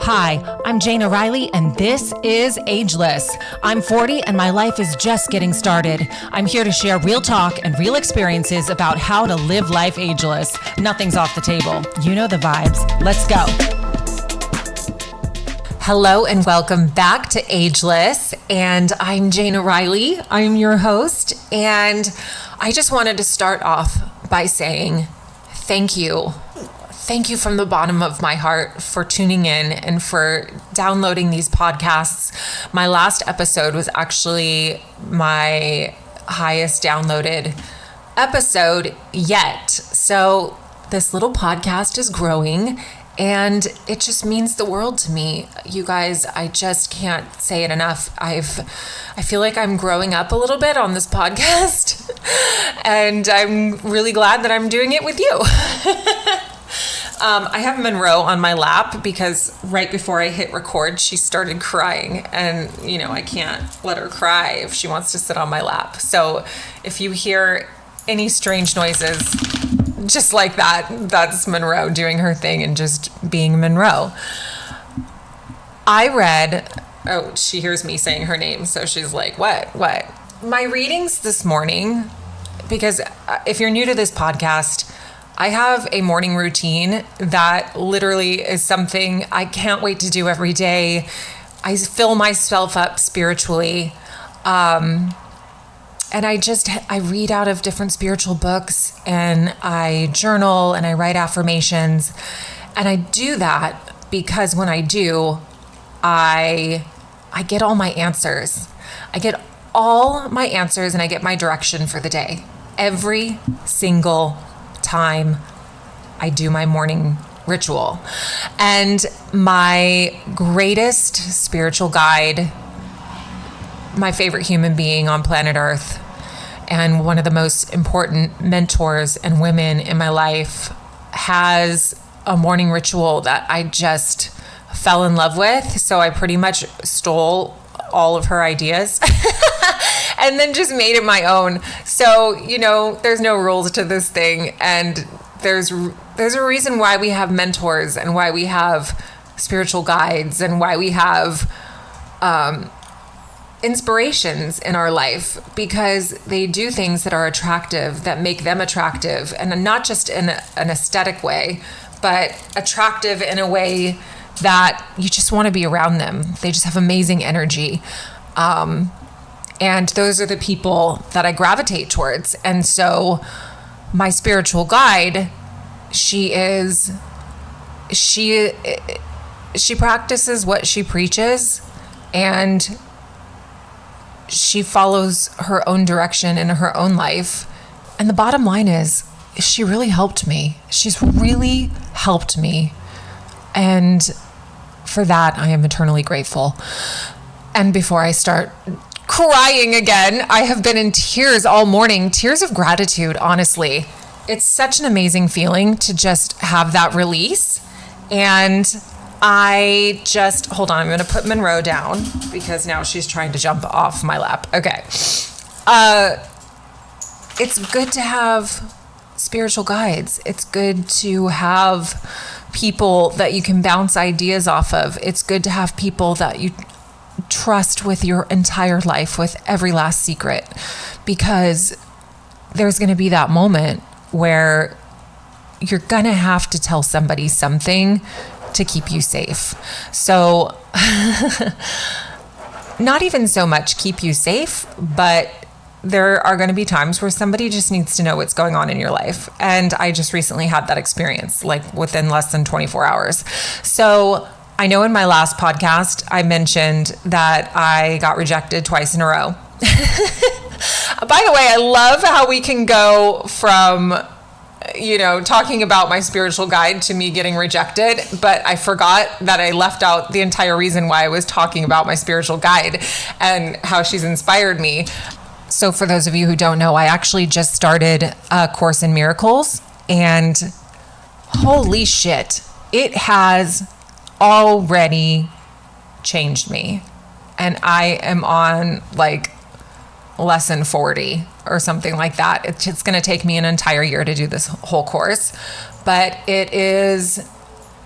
Hi, I'm Jana Riley, and this is Ageless. I'm 40, and my life is just getting started. I'm here to share real talk and real experiences about how to live life ageless. Nothing's off the table. You know the vibes. Let's go. Hello, and welcome back to Ageless. And I'm Jana Riley. I'm your host, and I just wanted to start off by saying thank you. Thank you from the bottom of my heart for tuning in and for downloading these podcasts. My last episode was actually my highest downloaded episode yet. So this little podcast is growing and it just means the world to me. You guys, I just can't say it enough. I feel like I'm growing up a little bit on this podcast and I'm really glad that I'm doing it with you. I have Monroe on my lap because right before I hit record, she started crying, and I can't let her cry if she wants to sit on my lap. So if you hear any strange noises just like that, that's Monroe doing her thing and just being Monroe. She hears me saying her name, so she's like, what? My readings this morning, because if you're new to this podcast, I have a morning routine that literally is something I can't wait to do every day. I fill myself up spiritually. And I read out of different spiritual books, and I journal and I write affirmations. And I do that because when I do, I get all my answers. I get all my answers and I get my direction for the day. Every single time I do my morning ritual. And my greatest spiritual guide, my favorite human being on planet Earth, and one of the most important mentors and women in my life, has a morning ritual that I just fell in love with. So I pretty much stole all of her ideas and then just made it my own. So, there's no rules to this thing. And there's a reason why we have mentors and why we have spiritual guides and why we have inspirations in our life, because they do things that are attractive, that make them attractive, and not just in an aesthetic way, but attractive in a way that you just want to be around them. They just have amazing energy. And those are the people that I gravitate towards. And so my spiritual guide, she practices what she preaches, and she follows her own direction in her own life. And the bottom line is, she really helped me. She's really helped me. And for that, I am eternally grateful. And before I start crying again, I have been in tears all morning, tears of gratitude, honestly. It's such an amazing feeling to just have that release. And hold on, I'm going to put Monroe down because now she's trying to jump off my lap. Okay. It's good to have spiritual guides. It's good to have people that you can bounce ideas off of. It's good to have people that you trust with your entire life, with every last secret, because there's going to be that moment where you're going to have to tell somebody something to keep you safe. So not even so much keep you safe, but there are going to be times where somebody just needs to know what's going on in your life. And I just recently had that experience, like within less than 24 hours. So I know in my last podcast, I mentioned that I got rejected twice in a row. By the way, I love how we can go from, talking about my spiritual guide to me getting rejected, but I forgot that I left out the entire reason why I was talking about my spiritual guide and how she's inspired me. So for those of you who don't know, I actually just started A Course in Miracles, and holy shit, it has already changed me. And I am on like lesson 40 or something like that. It's going to take me an entire year to do this whole course, but it is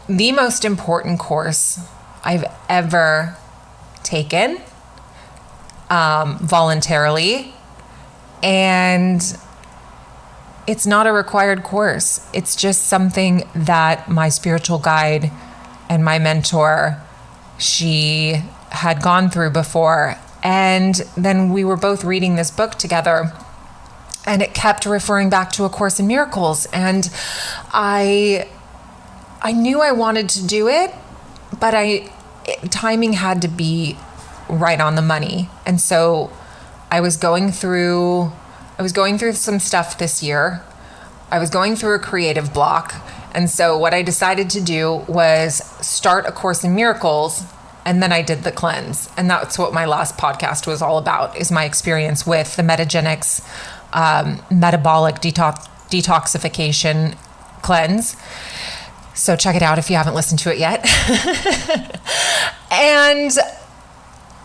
the most important course I've ever taken voluntarily. And it's not a required course. It's just something that my spiritual guide and my mentor, she had gone through before. And then we were both reading this book together, and it kept referring back to A Course in Miracles. And I knew I wanted to do it, but timing had to be right on the money. And so I was going through some stuff this year. I was going through a creative block. And so what I decided to do was start A Course in Miracles, and then I did the cleanse. And that's what my last podcast was all about, is my experience with the Metagenics metabolic detoxification cleanse. So check it out if you haven't listened to it yet. And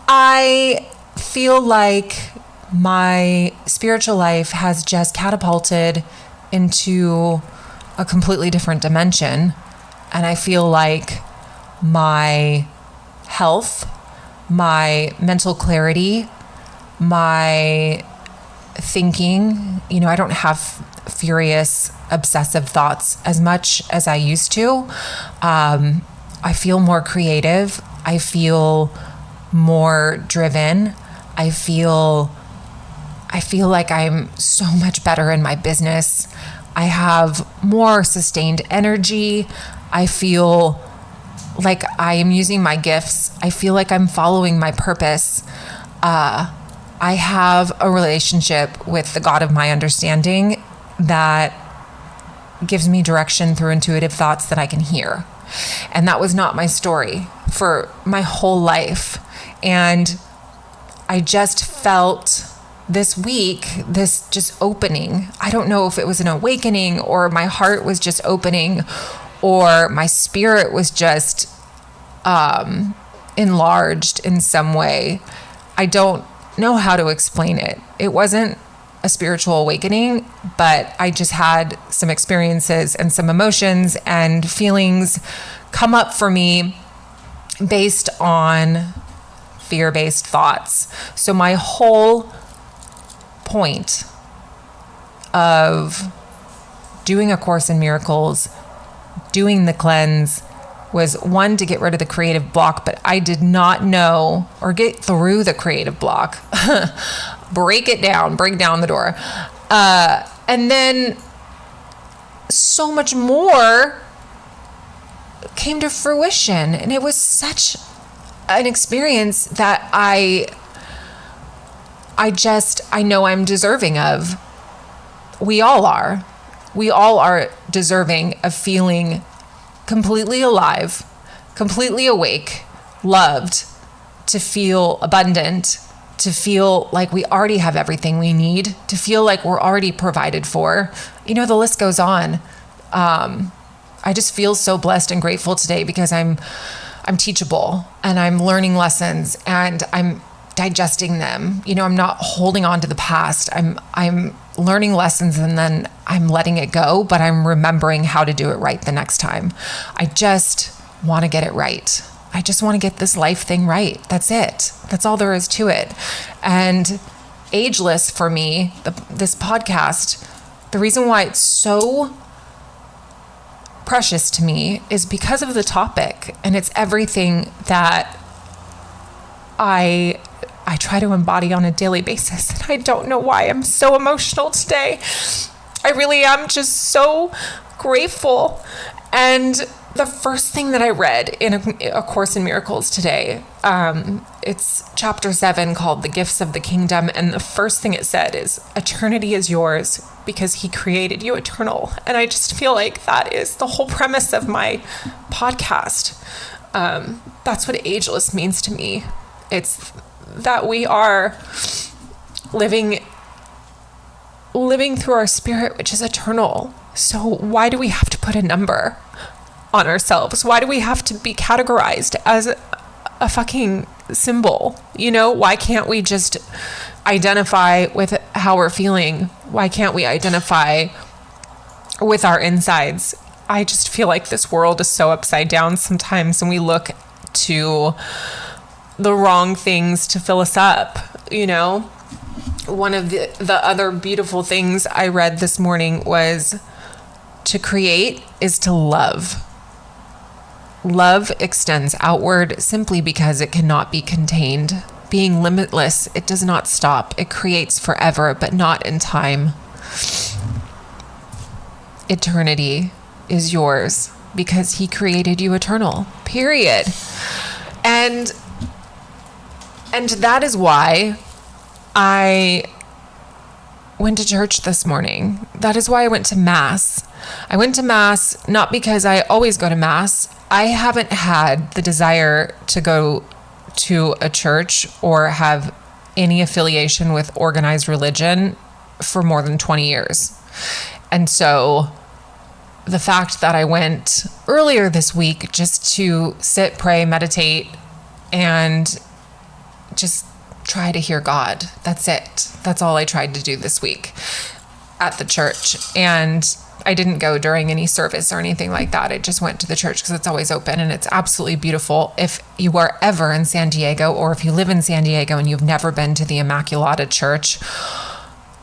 I feel like my spiritual life has just catapulted into a completely different dimension. And I feel like my health, my mental clarity, my thinking, I don't have furious, obsessive thoughts as much as I used to. I feel more creative. I feel more driven. I feel like I'm so much better in my business. I have more sustained energy. I feel like I am using my gifts. I feel like I'm following my purpose. I have a relationship with the God of my understanding that gives me direction through intuitive thoughts that I can hear. And that was not my story for my whole life. And I just felt this week, this just opening. I don't know if it was an awakening or my heart was just opening or my spirit was just enlarged in some way. I don't know how to explain it. It wasn't a spiritual awakening, but I just had some experiences and some emotions and feelings come up for me based on fear-based thoughts. So my whole point of doing A Course in Miracles, doing the cleanse, was one, to get rid of the creative block, but I did not know, or get through the creative block, break down the door. And then so much more came to fruition. And it was such an experience that I know I'm deserving of. We all are. We all are deserving of feeling completely alive, completely awake, loved, to feel abundant, to feel like we already have everything we need, to feel like we're already provided for. The list goes on. I just feel so blessed and grateful today because I'm teachable and I'm learning lessons and I'm digesting them. I'm not holding on to the past. I'm learning lessons and then I'm letting it go, but I'm remembering how to do it right the next time. I just want to get it right. I just want to get this life thing right. That's it. That's all there is to it. And Ageless, for me, this podcast, the reason why it's so precious to me is because of the topic, and it's everything that I try to embody on a daily basis. And I don't know why I'm so emotional today. I really am just so grateful. And the first thing that I read in A Course in Miracles today, it's chapter 7 called The Gifts of the Kingdom. And the first thing it said is, eternity is yours because he created you eternal. And I just feel like that is the whole premise of my podcast. That's what ageless means to me. It's that we are living through our spirit, which is eternal. So why do we have to put a number on ourselves? Why do we have to be categorized as a fucking symbol? Why can't we just identify with how we're feeling? Why can't we identify with our insides? I just feel like this world is so upside down sometimes, and we look to the wrong things to fill us up, you know? One of the other beautiful things I read this morning was to create is to love. Love extends outward simply because it cannot be contained. Being limitless, it does not stop. It creates forever, but not in time. Eternity is yours because he created you eternal, period. And that is why I went to church this morning. That is why I went to Mass. I went to Mass not because I always go to Mass. I haven't had the desire to go to a church or have any affiliation with organized religion for more than 20 years. And so the fact that I went earlier this week just to sit, pray, meditate, and just try to hear God. That's it. That's all I tried to do this week at the church. And I didn't go during any service or anything like that. I just went to the church because it's always open and it's absolutely beautiful. If you are ever in San Diego, or if you live in San Diego and you've never been to the Immaculata Church,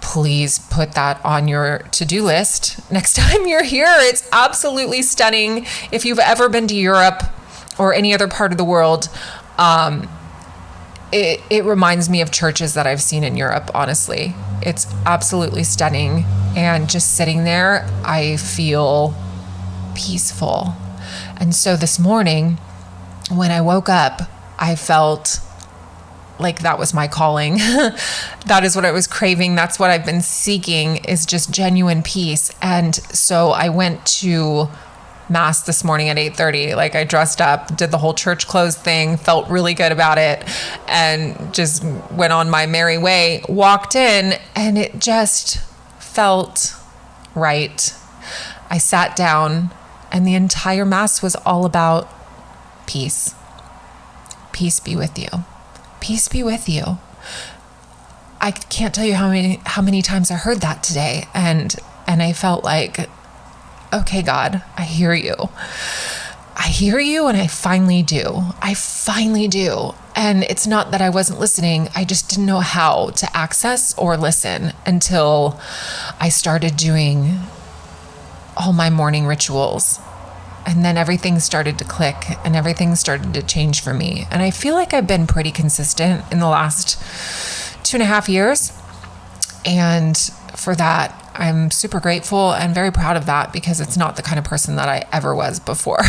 please put that on your to-do list next time you're here. It's absolutely stunning. If you've ever been to Europe or any other part of the world, it reminds me of churches that I've seen in Europe, honestly. It's absolutely stunning. And just sitting there, I feel peaceful. And so this morning, when I woke up, I felt like that was my calling. That is what I was craving. That's what I've been seeking, is just genuine peace. And so I went to Mass this morning at 8:30. Like, I dressed up, did the whole church clothes thing, felt really good about it, and just went on my merry way, walked in, and it just felt right. I sat down, and the entire Mass was all about peace. Peace be with you. Peace be with you. I can't tell you how many times I heard that today, and I felt like, okay, God, I hear you. I hear you, and I finally do. I finally do. And it's not that I wasn't listening. I just didn't know how to access or listen until I started doing all my morning rituals. And then everything started to click and everything started to change for me. And I feel like I've been pretty consistent in the last 2.5 years. And for that, I'm super grateful and very proud of that, because it's not the kind of person that I ever was before.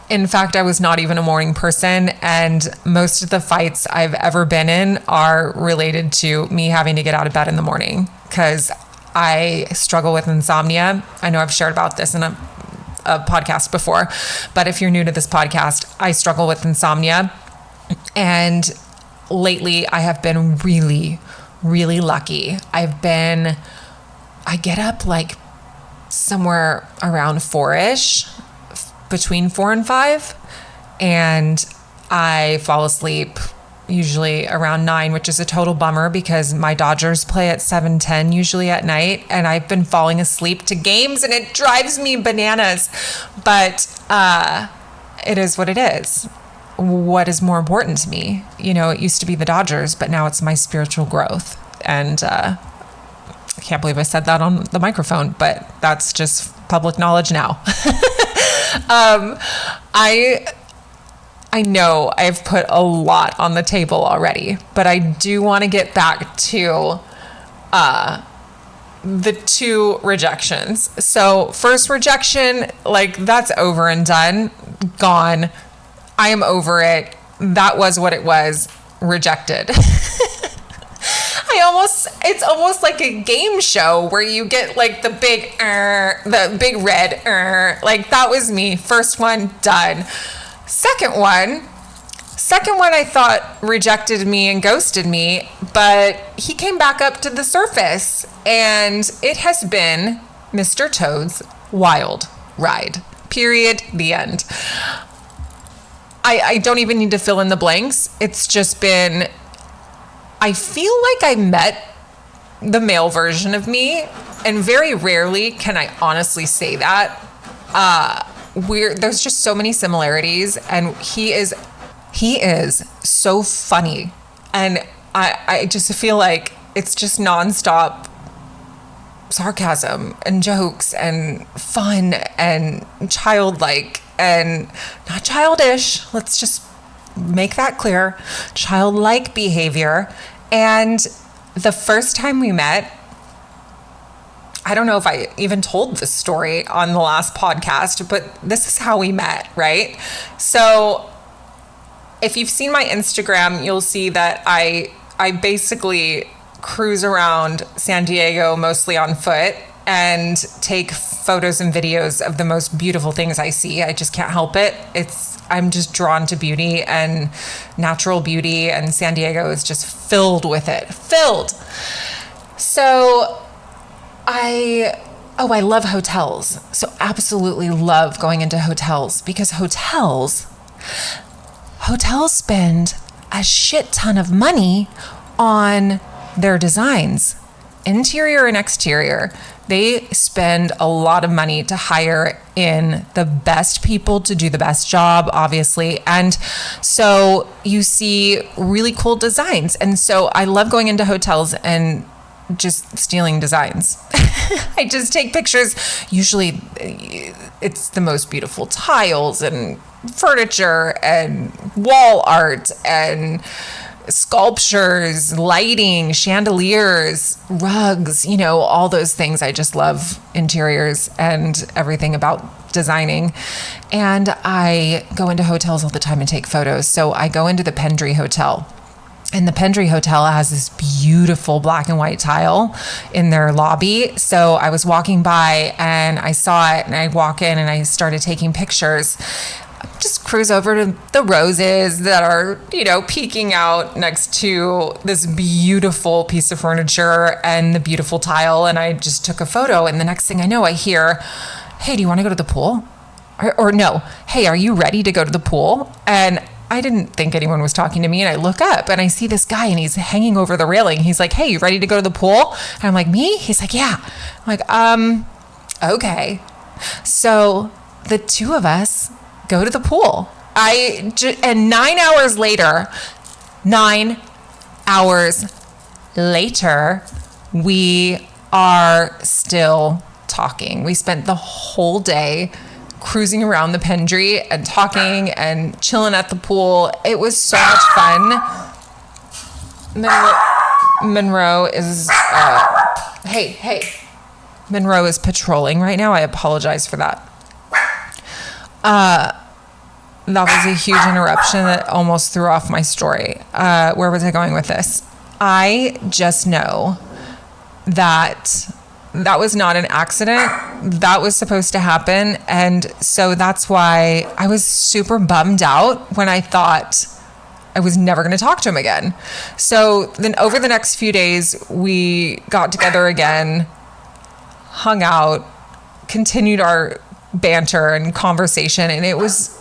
In fact, I was not even a morning person, and most of the fights I've ever been in are related to me having to get out of bed in the morning, because I struggle with insomnia. I know I've shared about this in a podcast before, but if you're new to this podcast, I struggle with insomnia. And lately I have been really, really lucky. I get up like somewhere around 4-ish, between 4 and 5, and I fall asleep usually around 9, which is a total bummer because my Dodgers play at 7:10 usually at night, and I've been falling asleep to games and it drives me bananas. But it is what it is. What is more important to me? You know, it used to be the Dodgers, but now it's my spiritual growth. And I can't believe I said that on the microphone, but that's just public knowledge now. I know I've put a lot on the table already, but I do want to get back to the 2 rejections. So first rejection, like, that's over and done, gone. I am over it. That was what it was. Rejected. It's almost like a game show where you get like the big red, like that was me. First one, done. Second one I thought rejected me and ghosted me, but he came back up to the surface, and it has been Mr. Toad's wild ride. Period. The end. I don't even need to fill in the blanks. It's just been, I feel like I met the male version of me, and very rarely can I honestly say that there's just so many similarities, and he is so funny, and I just feel like it's just nonstop sarcasm and jokes and fun and childlike and not childish. Let's just make that clear. Childlike behavior. And the first time we met, I don't know if I even told this story on the last podcast, but this is how we met, right? So if you've seen my Instagram, you'll see that I basically cruise around San Diego mostly on foot and take photos and videos of the most beautiful things I see. I just can't help it. I'm just drawn to beauty and natural beauty, and San Diego is just filled with it. Filled. So I love hotels. So absolutely love going into hotels, because hotels spend a shit ton of money on their designs, interior and exterior. They spend a lot of money to hire in the best people to do the best job, obviously. And so you see really cool designs. And so I love going into hotels and just stealing designs. I just take pictures. Usually it's the most beautiful tiles and furniture and wall art and sculptures, lighting, chandeliers, rugs, all those things. I just love interiors and everything about designing. And I go into hotels all the time and take photos. So I go into the Pendry Hotel. And the Pendry Hotel has this beautiful black and white tile in their lobby. So I was walking by and I saw it, and I walk in and I started taking pictures. Just cruise over to the roses that are, peeking out next to this beautiful piece of furniture and the beautiful tile. And I just took a photo. And the next thing I know, I hear, "Hey, do you want to go to the pool?" Or no, "Hey, are you ready to go to the pool?" And I didn't think anyone was talking to me. And I look up and I see this guy, and he's hanging over the railing. He's like, "Hey, you ready to go to the pool?" And I'm like, "Me?" He's like, "Yeah." I'm like, okay. So the two of us go to the pool. And 9 hours later, we are still talking. We spent the whole day cruising around the Pendry and talking and chilling at the pool. It was so much fun. Monroe is, hey. Monroe is patrolling right now. I apologize for that. That was a huge interruption that almost threw off my story. Where was I going with this? I just know that was not an accident. That was supposed to happen. And so that's why I was super bummed out when I thought I was never going to talk to him again. So then over the next few days, we got together again, hung out, continued our banter and conversation, and it was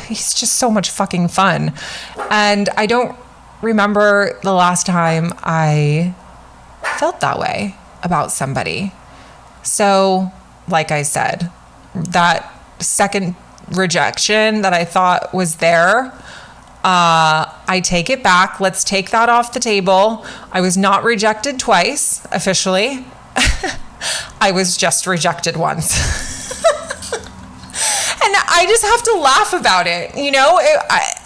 he's just so much fucking fun. And I don't remember the last time I felt that way about somebody. So like I said, that second rejection that I thought was there, I take it back. Let's take that off the table. I was not rejected twice officially. I was just rejected once. And I just have to laugh about it.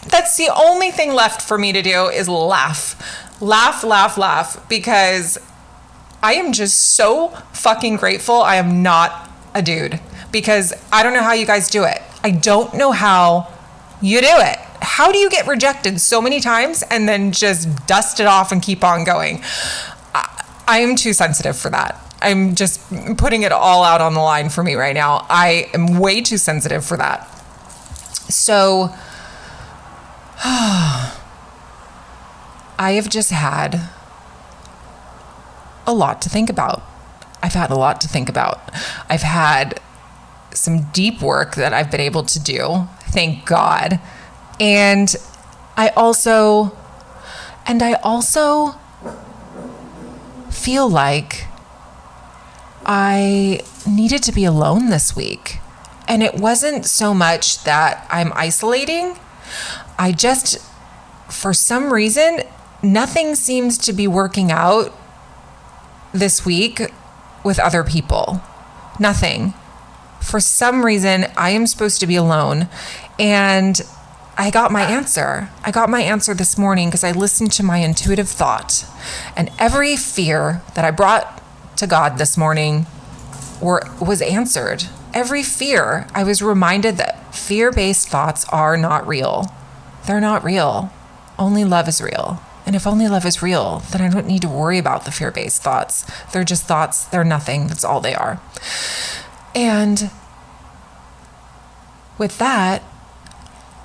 That's the only thing left for me to do is laugh, because I am just so fucking grateful I am not a dude, because I don't know how you guys do it. I don't know how you do it. How do you get rejected so many times and then just dust it off and keep on going? I am too sensitive for that. I'm just putting it all out on the line for me right now. I am way too sensitive for that. So I have just had a lot to think about. I've had some deep work that I've been able to do, thank God. And I also feel like I needed to be alone this week. And it wasn't so much that I'm isolating. I just, for some reason, nothing seems to be working out this week with other people. Nothing. For some reason, I am supposed to be alone. And I got my answer. I got my answer this morning because I listened to my intuitive thought. And every fear that I brought to God this morning was answered. Every fear, I was reminded that fear-based thoughts are not real. They're not real. Only love is real. And if only love is real, then I don't need to worry about the fear-based thoughts. They're just thoughts. They're nothing. That's all they are. And with that,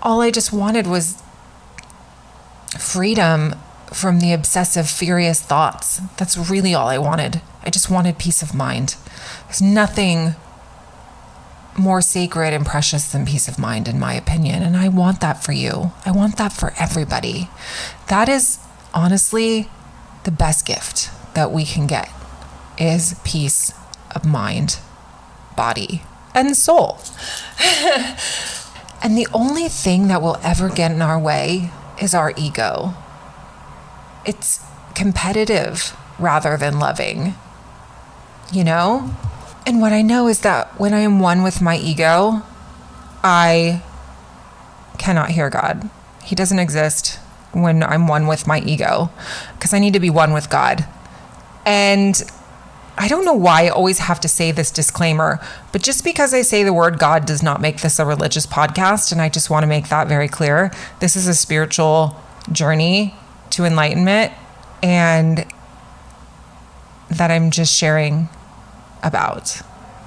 all I just wanted was freedom from the obsessive, furious thoughts. That's really all I wanted. I just wanted peace of mind. There's nothing more sacred and precious than peace of mind, in my opinion. And I want that for you. I want that for everybody. That is honestly the best gift that we can get, is peace of mind, body, and soul. And the only thing that will ever get in our way is our ego. It's competitive rather than loving, you know? And what I know is that when I am one with my ego, I cannot hear God. He doesn't exist when I'm one with my ego, because I need to be one with God. And I don't know why I always have to say this disclaimer, but just because I say the word God does not make this a religious podcast, and I just want to make that very clear. This is a spiritual journey to enlightenment, and that I'm just sharing about.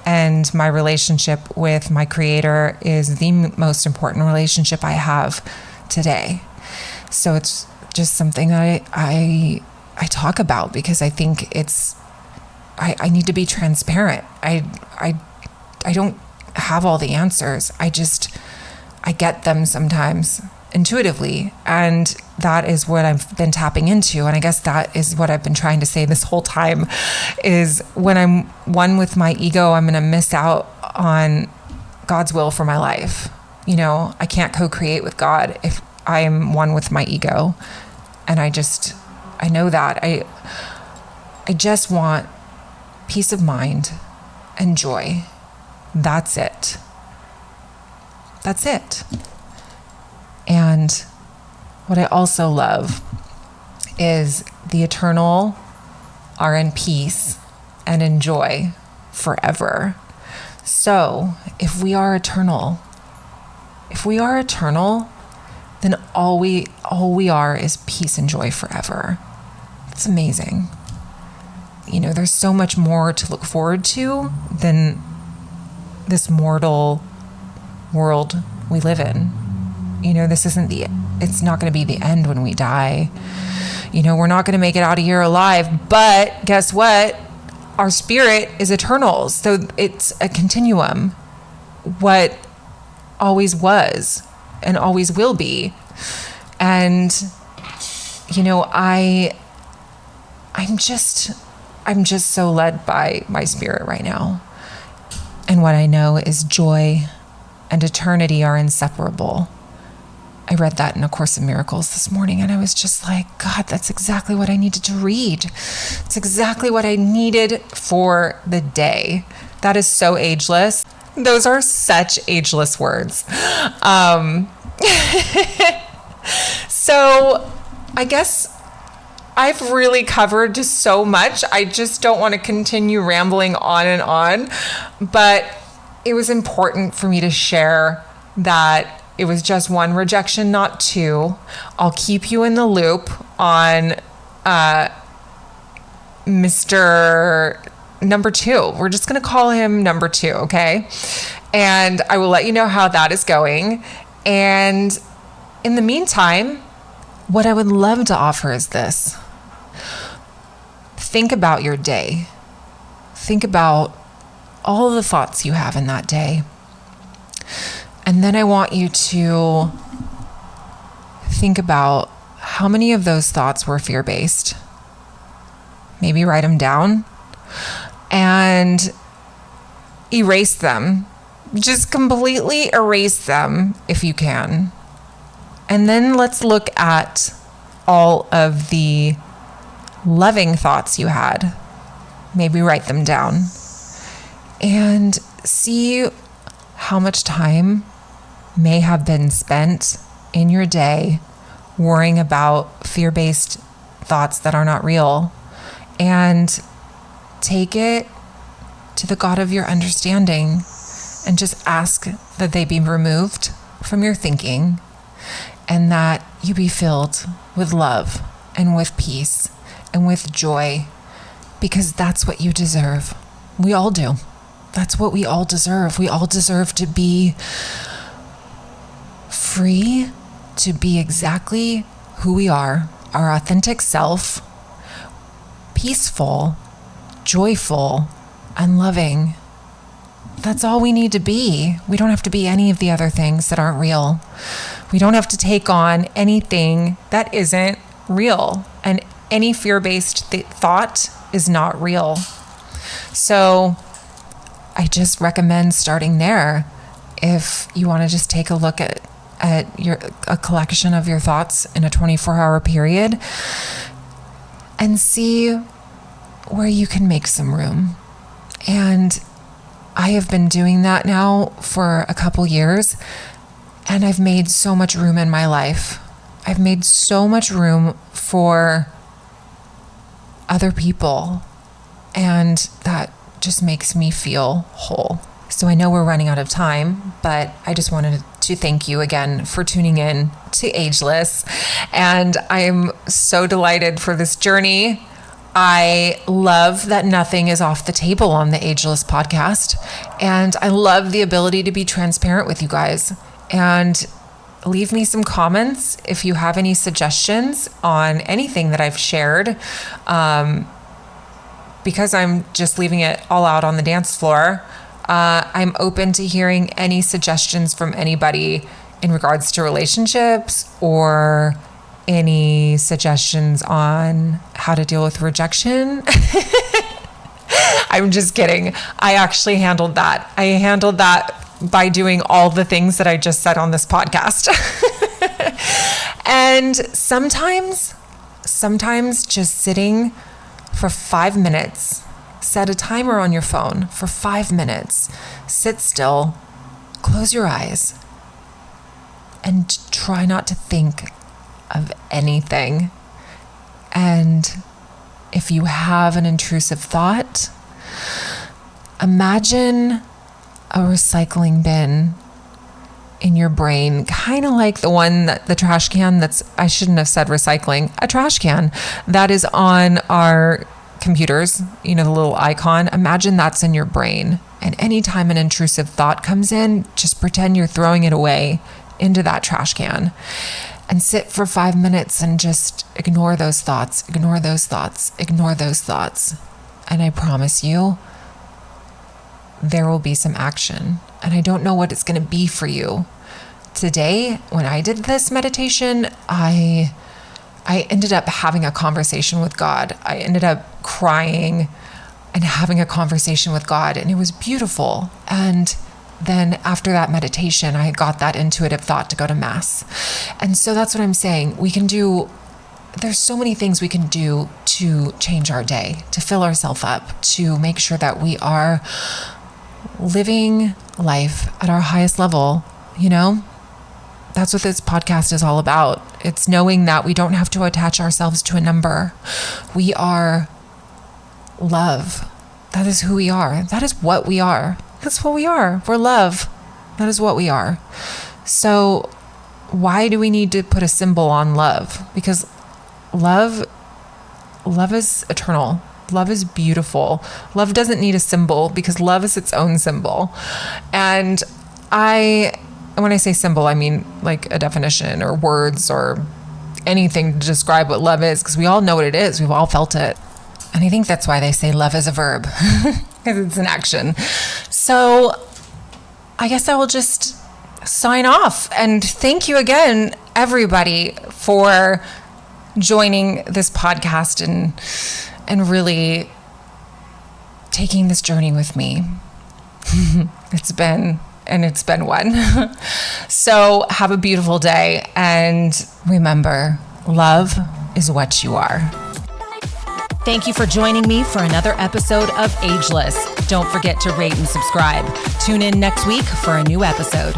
And my relationship with my Creator is the most important relationship I have today. So it's just something that I talk about because I think it's, I need to be transparent. I don't have all the answers. I get them sometimes intuitively. And that is what I've been tapping into. And I guess that is what I've been trying to say this whole time, is when I'm one with my ego, I'm going to miss out on God's will for my life. You know, I can't co-create with God if I am one with my ego. And I know that. I just want peace of mind and joy. That's it. That's it. And what I also love is the eternal are in peace and in joy forever. So if we are eternal, then all we are is peace and joy forever. It's amazing. You know, there's so much more to look forward to than this mortal world we live in. You know, it's not going to be the end when we die. You know, we're not going to make it out of here alive, but guess what? Our spirit is eternal. So it's a continuum. What always was and always will be. And, you know, I'm just so led by my spirit right now. And what I know is joy and eternity are inseparable. I read that in A Course in Miracles this morning, and I was just like, God, that's exactly what I needed to read. It's exactly what I needed for the day. That is so ageless. Those are such ageless words. So I guess I've really covered just so much. I just don't want to continue rambling on and on, but it was important for me to share that it was just one rejection, not two. I'll keep you in the loop on Mr. Number Two. We're just going to call him Number Two, okay? And I will let you know how that is going. And in the meantime, what I would love to offer is this. Think about your day. Think about all the thoughts you have in that day. And then I want you to think about how many of those thoughts were fear-based. Maybe write them down and erase them Just completely erase them if you can. And then let's look at all of the loving thoughts you had. Maybe write them down and see how much time may have been spent in your day worrying about fear-based thoughts that are not real, and take it to the God of your understanding and just ask that they be removed from your thinking and that you be filled with love and with peace and with joy, because that's what you deserve. We all do. That's what we all deserve. We all deserve to be free, to be exactly who we are, our authentic self, peaceful, joyful, and loving. That's all we need to be. We don't have to be any of the other things that aren't real. We don't have to take on anything that isn't real. And any fear-based thought is not real. So I just recommend starting there. If you want to just take a look at a collection of your thoughts in a 24-hour period and see where you can make some room. And I have been doing that now for a couple years, and I've made so much room in my life. I've made so much room for other people, and that just makes me feel whole. So I know we're running out of time, but I just wanted to thank you again for tuning in to Ageless. And I'm so delighted for this journey. I love that nothing is off the table on the Ageless podcast. And I love the ability to be transparent with you guys. And leave me some comments if you have any suggestions on anything that I've shared. Because I'm just leaving it all out on the dance floor. I'm open to hearing any suggestions from anybody in regards to relationships, or any suggestions on how to deal with rejection. I'm just kidding. I actually handled that. I handled that by doing all the things that I just said on this podcast. And sometimes just sitting for 5 minutes, set a timer on your phone for 5 minutes, sit still, close your eyes, and try not to think of anything. And if you have an intrusive thought, imagine a recycling bin in your brain, kind of like the one that the trash can I shouldn't have said recycling, a trash can that is on our computers, the little icon. Imagine that's in your brain. And anytime an intrusive thought comes in, just pretend you're throwing it away into that trash can. And sit for 5 minutes and just ignore those thoughts, ignore those thoughts, ignore those thoughts. And I promise you, there will be some action. And I don't know what it's going to be for you. Today, when I did this meditation, I ended up having a conversation with God. I ended up crying and having a conversation with God, and it was beautiful. And then after that meditation, I got that intuitive thought to go to Mass. And so that's what I'm saying. There's so many things we can do to change our day, to fill ourselves up, to make sure that we are living life at our highest level. That's what this podcast is all about. It's knowing that we don't have to attach ourselves to a number. We are love. That is who we are. That is what we are. That's what we are. We're love. That is what we are. So why do we need to put a symbol on love? Because love is eternal. Love is beautiful. Love doesn't need a symbol, because love is its own symbol. And when I say symbol, I mean like a definition or words or anything to describe what love is, because we all know what it is. We've all felt it. And I think that's why they say love is a verb, because it's an action. So I guess I will just sign off. And thank you again, everybody, for joining this podcast and really taking this journey with me. It's been and it's been one. So have a beautiful day. And remember, love is what you are. Thank you for joining me for another episode of Ageless. Don't forget to rate and subscribe. Tune in next week for a new episode.